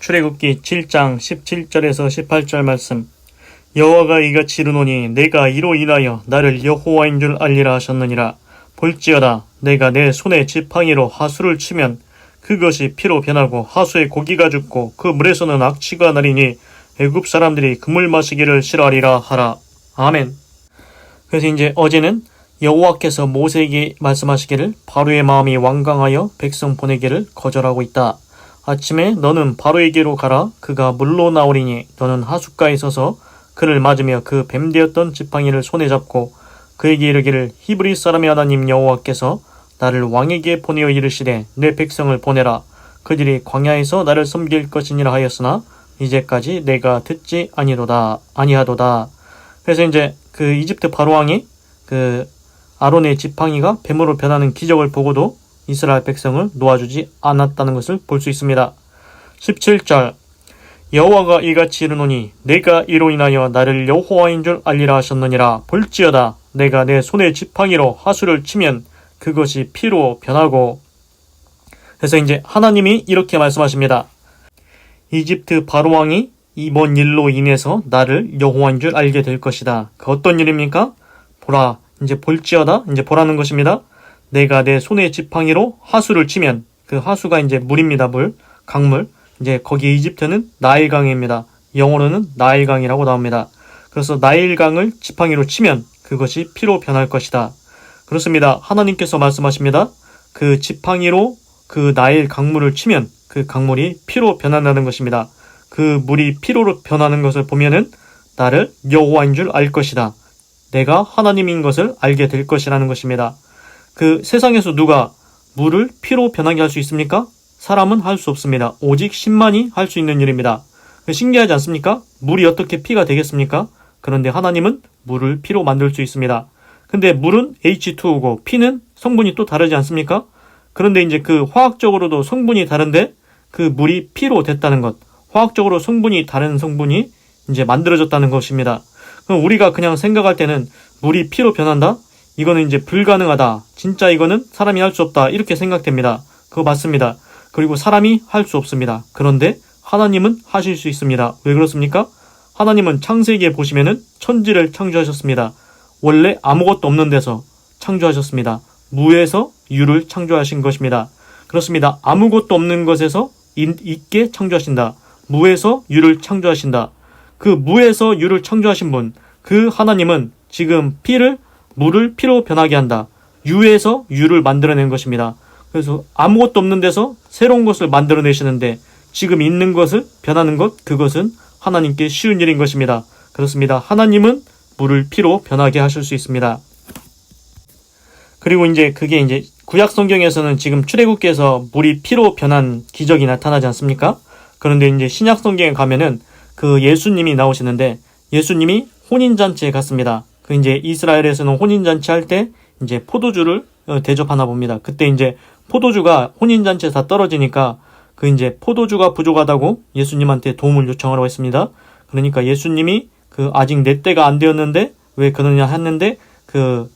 출애굽기 7장 17절에서 18절 말씀. 여호와가 이같이 이르노니 내가 이로 인하여 나를 여호와인 줄 알리라 하셨느니라. 볼지어다 내가 내 손에 지팡이로 하수를 치면 그것이 피로 변하고 하수에 고기가 죽고 그 물에서는 악취가 나리니 애굽 사람들이 그 물 마시기를 싫어하리라 하라. 아멘. 그래서 이제 어제는 여호와께서 모세에게 말씀하시기를 바로의 마음이 완강하여 백성 보내기를 거절하고 있다. 아침에 너는 바로에게로 가라. 그가 물로 나오리니 너는 하숫가에 서서 그를 맞으며 그 뱀되었던 지팡이를 손에 잡고 그에게 이르기를 히브리 사람의 하나님 여호와께서 나를 왕에게 보내어 이르시되 내 백성을 보내라. 그들이 광야에서 나를 섬길 것이니라 하였으나 이제까지 내가 듣지 아니하도다. 그래서 이제 그 이집트 바로왕이 그 아론의 지팡이가 뱀으로 변하는 기적을 보고도 이스라엘 백성을 놓아주지 않았다는 것을 볼 수 있습니다. 17절. 여호와가 이같이 이르노니 내가 이로 인하여 나를 여호와인 줄 알리라 하셨느니라. 볼지어다 내가 내 손에 지팡이로 하수를 치면 그것이 피로 변하고. 그래서 이제 하나님이 이렇게 말씀하십니다. 이집트 바로왕이 이번 일로 인해서 나를 여호와인 줄 알게 될 것이다. 그 어떤 일입니까? 보라, 이제 볼지어다, 이제 보라는 것입니다. 내가 내 손에 지팡이로 하수를 치면, 그 하수가 이제 물입니다. 물, 강물. 이제 거기 이집트는 나일강입니다. 영어로는 나일강이라고 나옵니다. 그래서 나일강을 지팡이로 치면 그것이 피로 변할 것이다. 그렇습니다. 하나님께서 말씀하십니다. 그 지팡이로 그 나일 강물을 치면 그 강물이 피로 변한다는 것입니다. 그 물이 피로 변하는 것을 보면은 나를 여호와인 줄 알 것이다. 내가 하나님인 것을 알게 될 것이라는 것입니다. 그 세상에서 누가 물을 피로 변하게 할 수 있습니까? 사람은 할 수 없습니다. 오직 신만이 할 수 있는 일입니다. 신기하지 않습니까? 물이 어떻게 피가 되겠습니까? 그런데 하나님은 물을 피로 만들 수 있습니다. 근데 물은 H2O고 피는 성분이 또 다르지 않습니까? 그런데 이제 그 화학적으로도 성분이 다른데 그 물이 피로 됐다는 것, 화학적으로 성분이 다른 성분이 이제 만들어졌다는 것입니다. 그럼 우리가 그냥 생각할 때는 물이 피로 변한다? 이거는 이제 불가능하다. 진짜 이거는 사람이 할 수 없다. 이렇게 생각됩니다. 그거 맞습니다. 그리고 사람이 할 수 없습니다. 그런데 하나님은 하실 수 있습니다. 왜 그렇습니까? 하나님은 창세기에 보시면은 천지를 창조하셨습니다. 원래 아무것도 없는 데서 창조하셨습니다. 무에서 유를 창조하신 것입니다. 그렇습니다. 아무것도 없는 것에서 있게 창조하신다. 무에서 유를 창조하신다. 그 무에서 유를 창조하신 분, 그 하나님은 지금 물을 피로 변하게 한다. 유에서 유를 만들어낸 것입니다. 그래서 아무것도 없는 데서 새로운 것을 만들어내시는데 지금 있는 것을 변하는 것, 그것은 하나님께 쉬운 일인 것입니다. 그렇습니다. 하나님은 물을 피로 변하게 하실 수 있습니다. 그리고 이제 그게 이제 구약 성경에서는 지금 출애굽기에서 물이 피로 변한 기적이 나타나지 않습니까? 그런데 이제 신약 성경에 가면은 그 예수님이 나오시는데 예수님이 혼인잔치에 갔습니다. 그 이제 이스라엘에서는 혼인잔치 할 때 이제 포도주를 대접하나 봅니다. 그때 이제 포도주가 혼인잔치에 다 떨어지니까 그 이제 포도주가 부족하다고 예수님한테 도움을 요청하라고 했습니다. 그러니까 예수님이 그 아직 내 때가 안 되었는데 왜 그러냐 했는데 그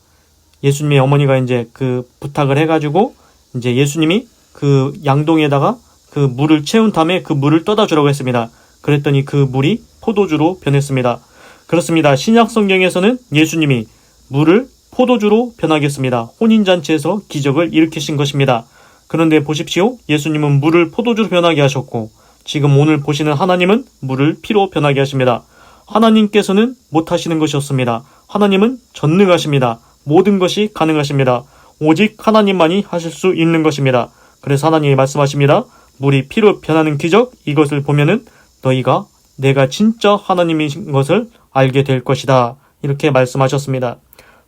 예수님의 어머니가 이제 그 부탁을 해가지고 이제 예수님이 그 양동에다가 그 물을 채운 다음에 그 물을 떠다 주라고 했습니다. 그랬더니 그 물이 포도주로 변했습니다. 그렇습니다. 신약 성경에서는 예수님이 물을 포도주로 변하게 했습니다. 혼인잔치에서 기적을 일으키신 것입니다. 그런데 보십시오. 예수님은 물을 포도주로 변하게 하셨고 지금 오늘 보시는 하나님은 물을 피로 변하게 하십니다. 하나님께서는 못하시는 것이 없습니다. 하나님은 전능하십니다. 모든 것이 가능하십니다. 오직 하나님만이 하실 수 있는 것입니다. 그래서 하나님이 말씀하십니다. 물이 피로 변하는 기적, 이것을 보면은 너희가 내가 진짜 하나님인 것을 알게 될 것이다. 이렇게 말씀하셨습니다.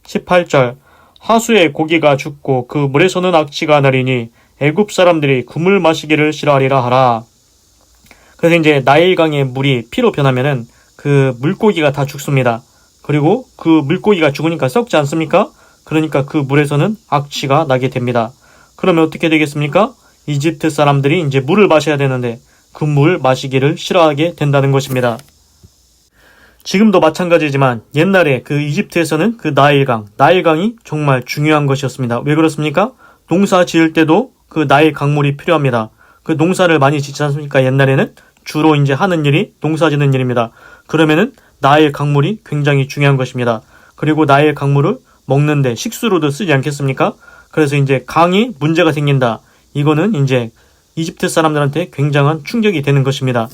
18절. 하수에 고기가 죽고 그 물에서는 악취가 나리니 애굽 사람들이 그 물 마시기를 싫어하리라 하라. 그래서 이제 나일강의 물이 피로 변하면은 그 물고기가 다 죽습니다. 그리고 그 물고기가 죽으니까 썩지 않습니까? 그러니까 그 물에서는 악취가 나게 됩니다. 그러면 어떻게 되겠습니까? 이집트 사람들이 이제 물을 마셔야 되는데 그 물 마시기를 싫어하게 된다는 것입니다. 지금도 마찬가지지만 옛날에 그 이집트에서는 그 나일강이 정말 중요한 것이었습니다. 왜 그렇습니까? 농사 지을 때도 그 나일 강물이 필요합니다. 그 농사를 많이 짓지 않습니까? 옛날에는 주로 이제 하는 일이 농사 짓는 일입니다. 그러면은 나일 강물이 굉장히 중요한 것입니다. 그리고 나일 강물을 먹는데 식수로도 쓰지 않겠습니까? 그래서 이제 강이 문제가 생긴다. 이거는 이제 이집트 사람들한테 굉장한 충격이 되는 것입니다.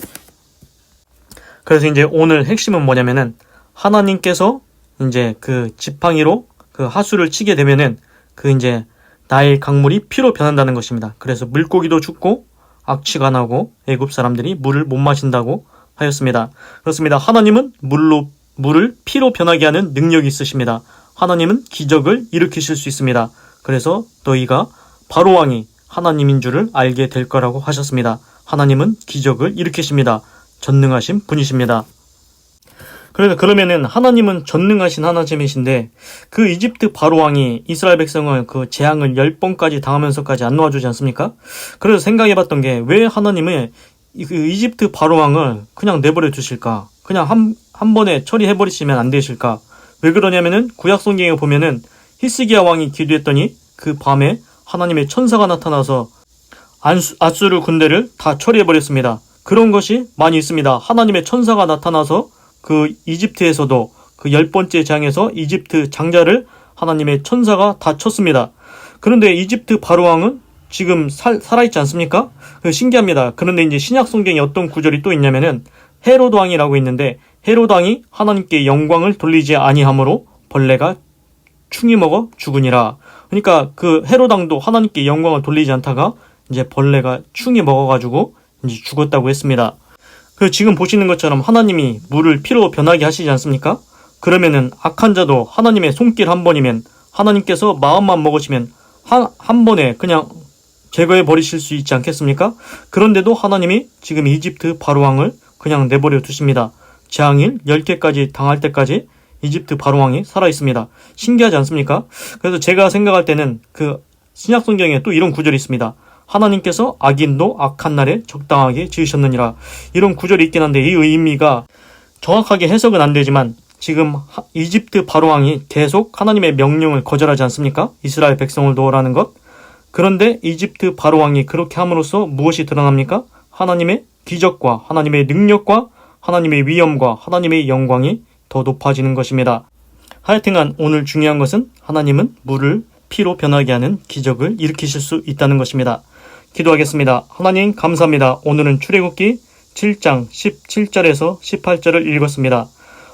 그래서 이제 오늘 핵심은 뭐냐면은 하나님께서 이제 그 지팡이로 그 하수를 치게 되면은 그 이제 나일 강물이 피로 변한다는 것입니다. 그래서 물고기도 죽고 악취가 나고 애굽 사람들이 물을 못 마신다고 하였습니다. 그렇습니다. 하나님은 물을 피로 변하게 하는 능력이 있으십니다. 하나님은 기적을 일으키실 수 있습니다. 그래서 너희가 바로왕이 하나님인 줄을 알게 될 거라고 하셨습니다. 하나님은 기적을 일으키십니다. 전능하신 분이십니다. 그러면은 하나님은 전능하신 하나님이신데 그 이집트 바로왕이 이스라엘 백성을 그 재앙을 10번까지 당하면서까지 안 놓아주지 않습니까? 그래서 생각해봤던 게 왜 하나님은 그 이집트 바로왕을 그냥 내버려 두실까? 그냥 한 번에 처리해버리시면 안 되실까? 왜 그러냐면은 구약 성경에 보면은 히스기야 왕이 기도했더니 그 밤에 하나님의 천사가 나타나서 아수르 군대를 다 처리해버렸습니다. 그런 것이 많이 있습니다. 하나님의 천사가 나타나서 그 이집트에서도 그 10번째 장에서 이집트 장자를 하나님의 천사가 다 쳤습니다. 그런데 이집트 바로왕은 지금 살아있지 않습니까? 신기합니다. 그런데 이제 신약 성경에 어떤 구절이 또 있냐면은 헤로드 왕이라고 있는데 헤로드 왕이 하나님께 영광을 돌리지 아니하므로 벌레가 충이 먹어 죽으니라. 그러니까 그 헤로드 왕도 하나님께 영광을 돌리지 않다가 이제 벌레가 충이 먹어가지고 이제 죽었다고 했습니다. 그 지금 보시는 것처럼 하나님이 물을 피로 변하게 하시지 않습니까? 그러면은 악한 자도 하나님의 손길 한 번이면 하나님께서 마음만 먹으시면 한 번에 그냥 제거해 버리실 수 있지 않겠습니까? 그런데도 하나님이 지금 이집트 바로왕을 그냥 내버려 두십니다. 재앙일 10개까지 당할 때까지 이집트 바로왕이 살아있습니다. 신기하지 않습니까? 그래서 제가 생각할 때는 그 신약 성경에 또 이런 구절이 있습니다. 하나님께서 악인도 악한 날에 적당하게 지으셨느니라. 이런 구절이 있긴 한데 이 의미가 정확하게 해석은 안 되지만 지금 이집트 바로왕이 계속 하나님의 명령을 거절하지 않습니까? 이스라엘 백성을 놓으라는 것. 그런데 이집트 바로왕이 그렇게 함으로써 무엇이 드러납니까? 하나님의 기적과 하나님의 능력과 하나님의 위엄과 하나님의 영광이 더 높아지는 것입니다. 하여튼간 오늘 중요한 것은 하나님은 물을 피로 변하게 하는 기적을 일으키실 수 있다는 것입니다. 기도하겠습니다. 하나님 감사합니다. 오늘은 출애굽기 7장 17절에서 18절을 읽었습니다.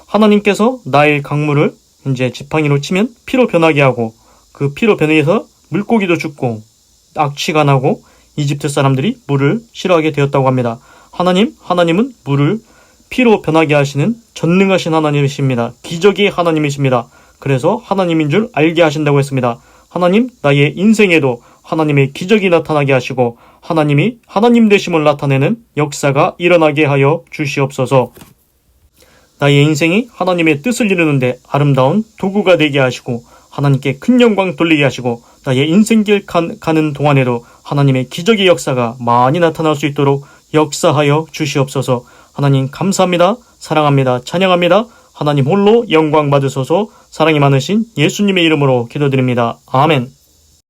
하나님께서 나일 강물을 이제 지팡이로 치면 피로 변하게 하고 그 피로 변해서 물고기도 죽고 악취가 나고 이집트 사람들이 물을 싫어하게 되었다고 합니다. 하나님은 물을 피로 변하게 하시는 전능하신 하나님이십니다. 기적의 하나님이십니다. 그래서 하나님인 줄 알게 하신다고 했습니다. 하나님, 나의 인생에도 하나님의 기적이 나타나게 하시고 하나님이 하나님 되심을 나타내는 역사가 일어나게 하여 주시옵소서. 나의 인생이 하나님의 뜻을 이루는데 아름다운 도구가 되게 하시고 하나님께 큰 영광 돌리게 하시고 나의 인생길 가는 동안에도 하나님의 기적의 역사가 많이 나타날 수 있도록 역사하여 주시옵소서. 하나님 감사합니다. 사랑합니다. 찬양합니다. 하나님 홀로 영광 받으소서. 사랑이 많으신 예수님의 이름으로 기도드립니다. 아멘.